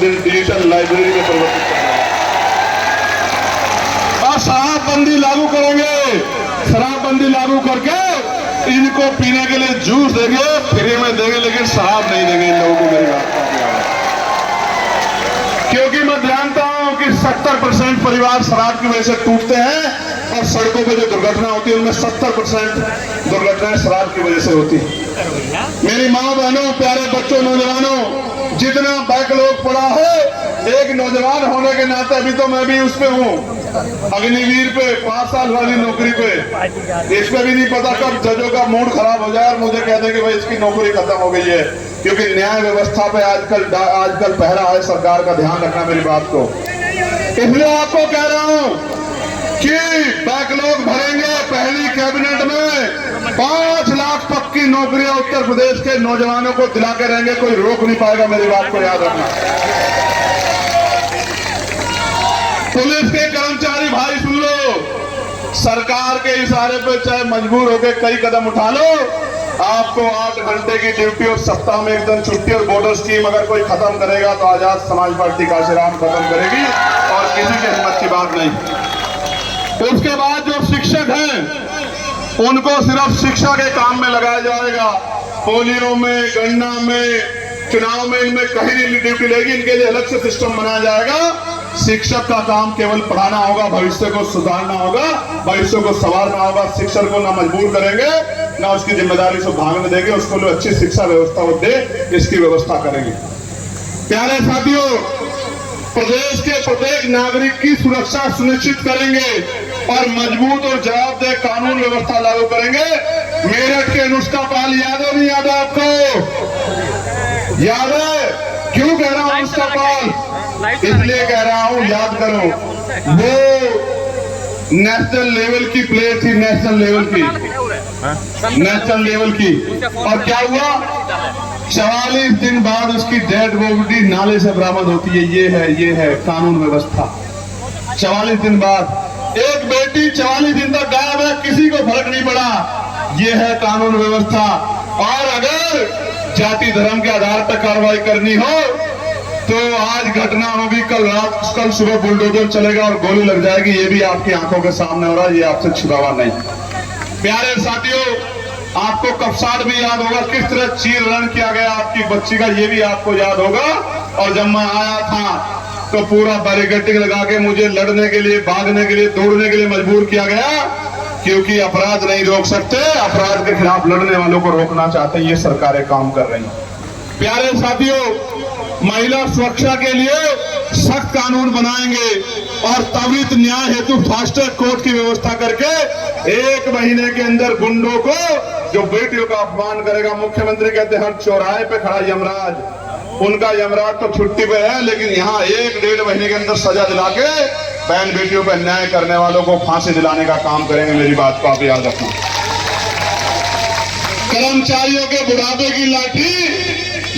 Digital library में परिवर्तित करना है। और शराबबंदी लागू करेंगे, शराबबंदी लागू करके इनको पीने के लिए जूस देंगे, फ्री में देंगे, लेकिन शराब नहीं देंगे इन लोगों को। मेरी बात को क्योंकि मैं जानता हूं कि 70% परिवार शराब की वजह से टूटते हैं और सड़कों पे जो दुर्घटना होती है उनमें 70% दुर्घटनाएं शराब की वजह से होती है। मेरी माँ बहनों, प्यारे बच्चों, नौजवानों, जितना बैकलॉग पड़ा है, एक नौजवान होने के नाते अभी तो मैं भी उस पे हूँ, अग्निवीर पे 5 साल वाली नौकरी पे। इसमें भी नहीं पता कब जजों का मूड खराब हो जाए और मुझे कह दें कि भाई इसकी नौकरी खत्म हो गई है, क्योंकि न्याय व्यवस्था पे आजकल पहरा है। सरकार का ध्यान रखना मेरी बात को। इसलिए आपको कह रहा हूं कि बैकलॉग भरेंगे। पहली कैबिनेट में 5 लाख पक्की नौकरियां उत्तर प्रदेश के नौजवानों को दिला के रहेंगे, कोई रोक नहीं पाएगा। मेरी बात को याद रखना। पुलिस के कर्मचारी भाई सुन लो, सरकार के इशारे पे चाहे मजबूर होकर कई कदम उठा लो, आपको 8 घंटे की ड्यूटी और सप्ताह में 1 दिन छुट्टी और बॉर्डर स्कीम अगर कोई खत्म करेगा तो आजाद समाज पार्टी काशीराम खत्म करेगी और किसी के हिम्मत की बात नहीं। उसके बाद जो शिक्षक हैं उनको सिर्फ शिक्षा के काम में लगाया जाएगा। पोलियो में, गन्ना में, चुनाव में, इनमें कहीं नहीं ड्यूटी लेगी। इनके लिए अलग से सिस्टम बनाया जाएगा। शिक्षक का काम केवल पढ़ाना होगा, भविष्य को सुधारना होगा, भविष्य को संवारना होगा। शिक्षक को ना मजबूर करेंगे, ना उसकी जिम्मेदारी से भागने देंगे, उसको अच्छी शिक्षा व्यवस्था वो दे, इसकी व्यवस्था करेंगे। प्यारे साथियों, प्रदेश के प्रत्येक नागरिक की सुरक्षा सुनिश्चित करेंगे और मजबूत और जवाबदेह कानून व्यवस्था लागू करेंगे। मेरठ के अनुष्का पाल याद है, नहीं याद है आपको? याद है? क्यों कह रहा हूं अनुष्का पाल? इसलिए कह रहा हूं, याद करो, वो नेशनल लेवल की प्लेयर थी, नेशनल लेवल की। और क्या हुआ? 44 दिन बाद उसकी डेड बॉडी नाले से बरामद होती है। ये है कानून व्यवस्था। 44 दिन बाद एक बेटी 44 दिन तक गायब है, किसी को फर्क नहीं पड़ा। ये है कानून व्यवस्था। और अगर जाति धर्म के आधार पर कार्रवाई करनी हो तो आज घटना होगी, कल सुबह बुलडोजर चलेगा और गोली लग जाएगी। ये भी आपकी आंखों के सामने हो रहा है, ये आपसे छिपावा नहीं। प्यारे साथियों, आपको कपसार भी याद होगा, किस तरह चीर रण किया गया आपकी बच्ची का, ये भी आपको याद होगा। और जब मैं आया था तो पूरा बैरिकेडिंग लगा के मुझे लड़ने के लिए, भागने के लिए, दौड़ने के लिए मजबूर किया गया, क्योंकि अपराध नहीं रोक सकते, अपराध के खिलाफ लड़ने वालों को रोकना चाहते हैं। ये सरकारें काम कर रही हैं। प्यारे साथियों, महिला सुरक्षा के लिए सख्त कानून बनाएंगे और त्वरित न्याय हेतु फास्ट ट्रैक कोर्ट की व्यवस्था करके 1 महीने के अंदर गुंडों को, जो बेटियों का अपमान करेगा, मुख्यमंत्री कहते हैं हर चौराहे पे खड़ा यमराज, उनका यमराज तो छुट्टी पे है, लेकिन यहाँ 1-1.5 महीने के अंदर सजा दिला के बहन बेटियों पर अन्याय करने वालों को फांसी दिलाने का काम करेंगे। मेरी बात को आप याद रखना। कर्मचारियों के बुढ़ापे की लाठी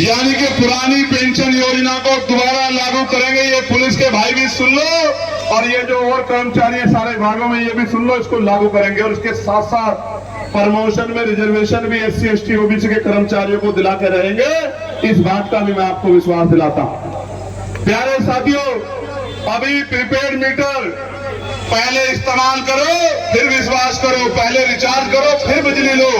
यानी कि पुरानी पेंशन योजना को दोबारा लागू करेंगे। ये पुलिस के भाई भी सुन लो, और ये जो और कर्मचारी है सारे विभागों में, ये भी सुन लो, इसको लागू करेंगे। और इसके साथ साथ प्रमोशन में रिजर्वेशन भी SC ST OBC के कर्मचारियों को दिला के रहेंगे। इस बात का भी मैं आपको विश्वास दिलाता हूं। प्यारे साथियों, अभी प्रीपेड मीटर पहले इस्तेमाल करो, फिर विश्वास करो, पहले रिचार्ज करो, फिर बिजली लो,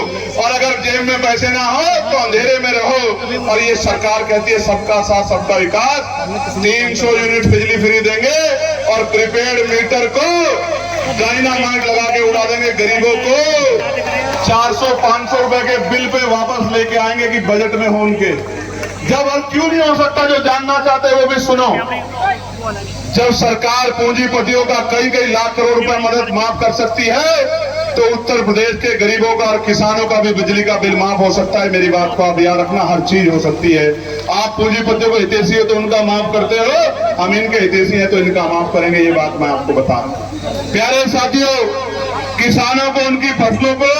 और अगर जेब में पैसे ना हो तो अंधेरे में रहो। और ये सरकार कहती है सबका साथ सबका विकास। 300 यूनिट बिजली फ्री देंगे और प्रीपेड मीटर को डायनामाइट लगा के उड़ा देंगे। गरीबों को 400-500 रुपए के बिल पे वापस लेके आएंगे कि बजट में हो उनके। जब और क्यों नहीं हो सकता, जो जानना चाहते हैं वो भी सुनो। जब सरकार पूंजीपतियों का कई लाख करोड़ रुपए मदद माफ कर सकती है, तो उत्तर प्रदेश के गरीबों का और किसानों का भी बिजली का बिल माफ हो सकता है। मेरी बात को आप याद रखना, हर चीज हो सकती है। आप पूंजीपतियों को हितैषी हो तो उनका माफ करते हो, हम इनके हितैषी हैं तो इनका माफ करेंगे। ये बात मैं आपको बता रहा हूं। प्यारे साथियों, किसानों को उनकी फसलों पर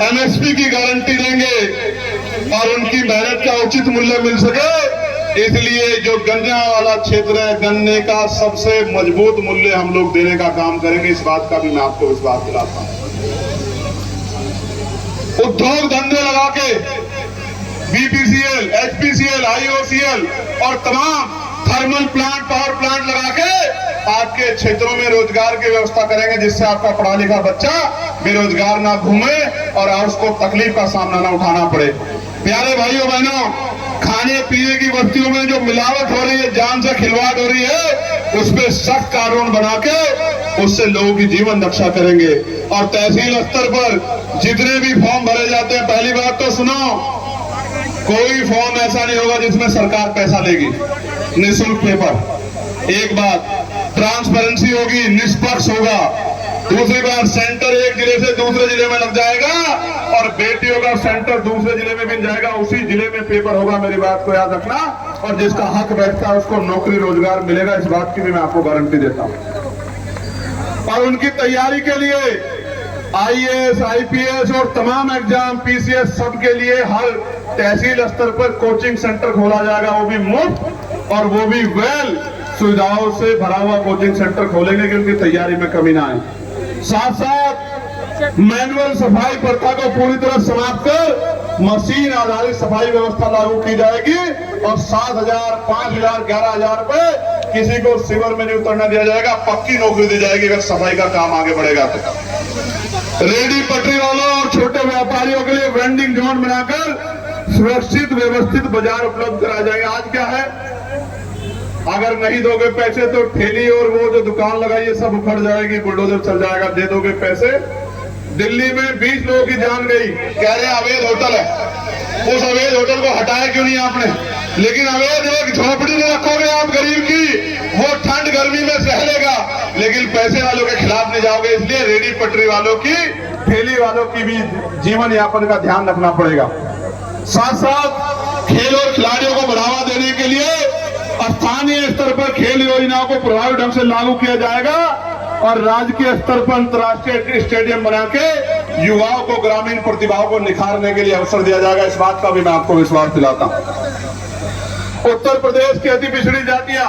MSP की गारंटी देंगे और उनकी मेहनत का उचित मूल्य मिल सके। इसलिए जो गन्ना वाला क्षेत्र है, गन्ने का सबसे मजबूत मूल्य हम लोग देने का काम करेंगे। इस बात का भी मैं आपको विश्वास दिलाता हूं। उद्योग धंधे लगा के BPCL, HPCL, IOCL और तमाम थर्मल प्लांट, पावर प्लांट लगा के आपके क्षेत्रों में रोजगार की व्यवस्था करेंगे, जिससे आपका पढ़ा लिखा बच्चा बेरोजगार ना घूमे और उसको तकलीफ का सामना ना उठाना पड़े। प्यारे भाइयों बहनों, खाने पीने की वस्तुओं में जो मिलावट हो रही है, जान से खिलवाड़ हो रही है, उस पर सख्त कानून बना के उससे लोगों की जीवन रक्षा करेंगे। और तहसील स्तर पर जितने भी फॉर्म भरे जाते हैं, पहली बात तो सुनो, कोई फॉर्म ऐसा नहीं होगा जिसमें सरकार पैसा लेगी। निःशुल्क पेपर, एक बात, ट्रांसपेरेंसी होगी, निष्पक्ष होगा। दूसरी बात, सेंटर एक जिले से दूसरे जिले में लग जाएगा और बेटियों का सेंटर दूसरे जिले में भी जाएगा, उसी जिले में पेपर होगा। मेरी बात को याद रखना। और जिसका हक बैठता है उसको नौकरी रोजगार मिलेगा, इस बात की भी मैं आपको गारंटी देता हूं। और उनकी तैयारी के लिए आईएएस, आईपीएस और तमाम एग्जाम, पीसीएस, सबके लिए हर तहसील स्तर पर कोचिंग सेंटर खोला जाएगा, वो भी मुफ्त और वो भी वेल सुविधाओं से भरा हुआ कोचिंग सेंटर खोलेंगे कि उनकी तैयारी में कमी ना आए। साथ साथ मैनुअल सफाई प्रथा को पूरी तरह समाप्त कर मशीन आधारित सफाई व्यवस्था लागू की जाएगी और 7,000, 5,000, 11,000 रुपए किसी को शिविर में नहीं उतरना दिया जाएगा। पक्की नौकरी दी जाएगी अगर सफाई का काम आगे बढ़ेगा तो। रेडी पटरी वालों और छोटे व्यापारियों के लिए वेंडिंग जोन बनाकर सुरक्षित व्यवस्थित बाजार उपलब्ध कराया जाएगा। आज क्या है, अगर नहीं दोगे पैसे तो ठेली और वो जो दुकान लगाई है सब उखड़ जाएगी, बुलडोजर चल जाएगा। दे दोगे पैसे। दिल्ली में 20 लोगों की जान गई, कह रहे हैं अवैध होटल है। उस अवैध होटल को हटाया क्यों नहीं आपने? लेकिन अवैध एक झोपड़ी में रखोगे आप गरीब की, वो ठंड गर्मी में सह लेगा, लेकिन पैसे वालों के खिलाफ नहीं जाओगे। इसलिए रेडी पटरी वालों की, ठेली वालों की भी जीवन यापन का ध्यान रखना पड़ेगा। साथ साथ खेल और खिलाड़ियों को बढ़ावा देने के लिए स्थानीय स्तर पर खेल योजनाओं को प्रभावी ढंग से लागू किया जाएगा और राज्य के स्तर पर अंतर्राष्ट्रीय स्टेडियम बना के युवाओं को, ग्रामीण प्रतिभाओं को निखारने के लिए अवसर दिया जाएगा। इस बात का भी मैं आपको विश्वास दिलाता हूं। उत्तर प्रदेश की अति पिछड़ी जातियां,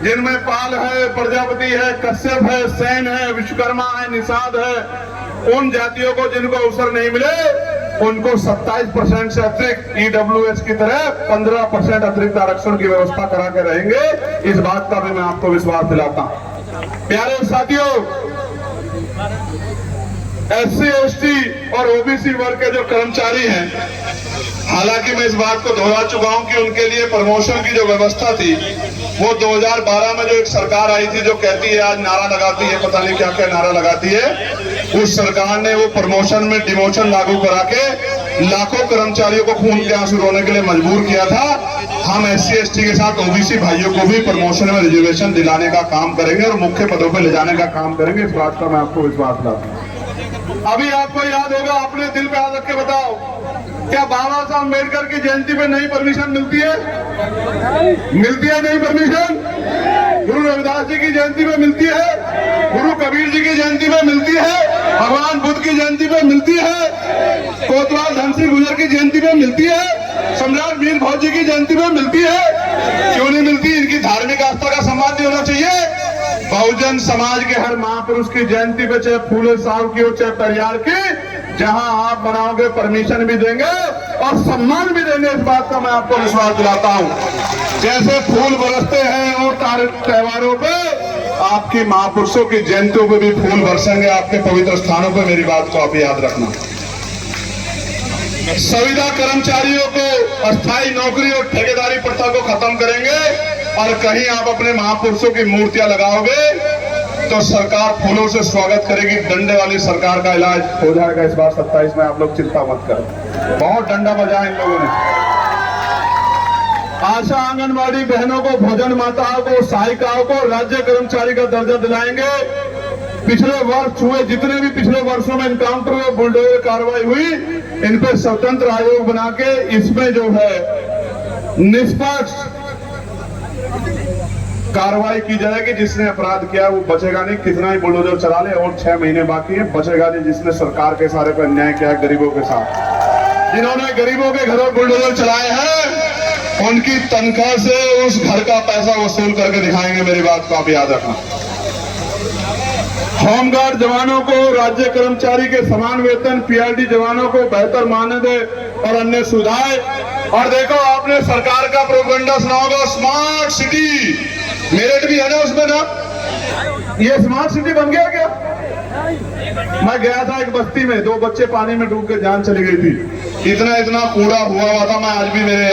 जिनमें पाल है, प्रजापति है, कश्यप है, सेन है, विश्वकर्मा है, निषाद है, उन जातियों को जिनको अवसर नहीं मिले उनको 27% से अतिरिक्त ईडब्ल्यूएस की तरह 15% अतिरिक्त आरक्षण की व्यवस्था करा के रहेंगे। इस बात का भी मैं आपको विश्वास दिलाता हूं। प्यारे साथियों, एससी, एसटी और ओबीसी वर्ग के जो कर्मचारी हैं, हालांकि मैं इस बात को दोहरा चुका हूं कि उनके लिए प्रमोशन की जो व्यवस्था थी वो 2012 में जो एक सरकार आई थी जो कहती है, आज नारा लगाती है, पता नहीं क्या क्या नारा लगाती है, उस सरकार ने वो प्रमोशन में डिमोशन लागू करा के लाखों कर्मचारियों को खून के आंसू रोने के लिए मजबूर किया था। हम एससी, एसटी के साथ ओबीसी भाइयों को भी प्रमोशन में रिजर्वेशन दिलाने का काम करेंगे और मुख्य पदों पर ले जाने का काम करेंगे। इस बात का मैं आपको विश्वास दिलाता हूं। अभी आपको याद होगा, अपने दिल पे हाथ रख के बताओ, क्या बाबा साहब अम्बेडकर की जयंती पे नई परमिशन मिलती है? मिलती है नई परमिशन? गुरु रविदास जी की जयंती पे मिलती है, गुरु कबीर जी की जयंती पे मिलती है, भगवान बुद्ध की जयंती पे मिलती है, कोतवाल धनसिंह गुजर की जयंती पे मिलती है, सम्राट वीर भोज जी की जयंती पे मिलती है। क्यों नहीं मिलती? इनकी धार्मिक आस्था का सम्मान नहीं होना चाहिए? बहुजन समाज के हर महापुरुष की जयंती पे, चाहे फूले साहब की हो चाहे परियार की, जहां आप बनाओगे परमिशन भी देंगे और सम्मान भी देंगे। इस बात का मैं आपको विश्वास दिलाता हूं। जैसे फूल बरसते हैं और त्योहारों पे, आपकी महापुरुषों की जयंतियों पे भी फूल बरसेंगे आपके पवित्र स्थानों पे। मेरी बात को आप याद रखना। संविदा कर्मचारियों को अस्थायी नौकरी और ठेकेदारी प्रथा को खत्म करेंगे और कहीं आप अपने महापुरुषों की मूर्तियां लगाओगे तो सरकार फूलों से स्वागत करेगी। डंडे वाली सरकार का इलाज हो जाएगा इस बार 27 में। आप लोग चिंता मत करो, बहुत डंडा बजा इन लोगों ने। आशा आंगनबाड़ी बहनों को, भोजन माताओं को, सहायिकाओं को राज्य कर्मचारी का दर्जा दिलाएंगे। पिछले वर्ष हुए जितने भी पिछले वर्षों में इनकाउंटर और बुलडोजर कार्रवाई हुई, इन पे स्वतंत्र आयोग बना के इसमें जो है निष्पक्ष कार्रवाई की जाएगी। जिसने अपराध किया वो बचेगा नहीं, कितना ही बुलडोजर चला ले। और 6 महीने बाकी है, बचेगा नहीं जिसने सरकार के सारे पर अन्याय किया गरीबों के साथ। जिन्होंने गरीबों के घरों बुलडोजर चलाए हैं, उनकी तनख्वाह से उस घर का पैसा वसूल करके दिखाएंगे। मेरी बात को आप याद रखना। होमगार्ड जवानों को, राज्य कर्मचारी के समान वेतन, पीआरडी जवानों को बेहतर मानदेय और अन्य सुविधाएं और देखो आपने सरकार का प्रोपेगेंडा सुना होगा, स्मार्ट सिटी, मेरठ भी है ना उसमें ना, ये स्मार्ट सिटी बन गया क्या? मैं गया था एक बस्ती में, 2 बच्चे पानी में डूब के जान चली गई थी, इतना इतना कूड़ा हुआ था। मैं आज भी मेरे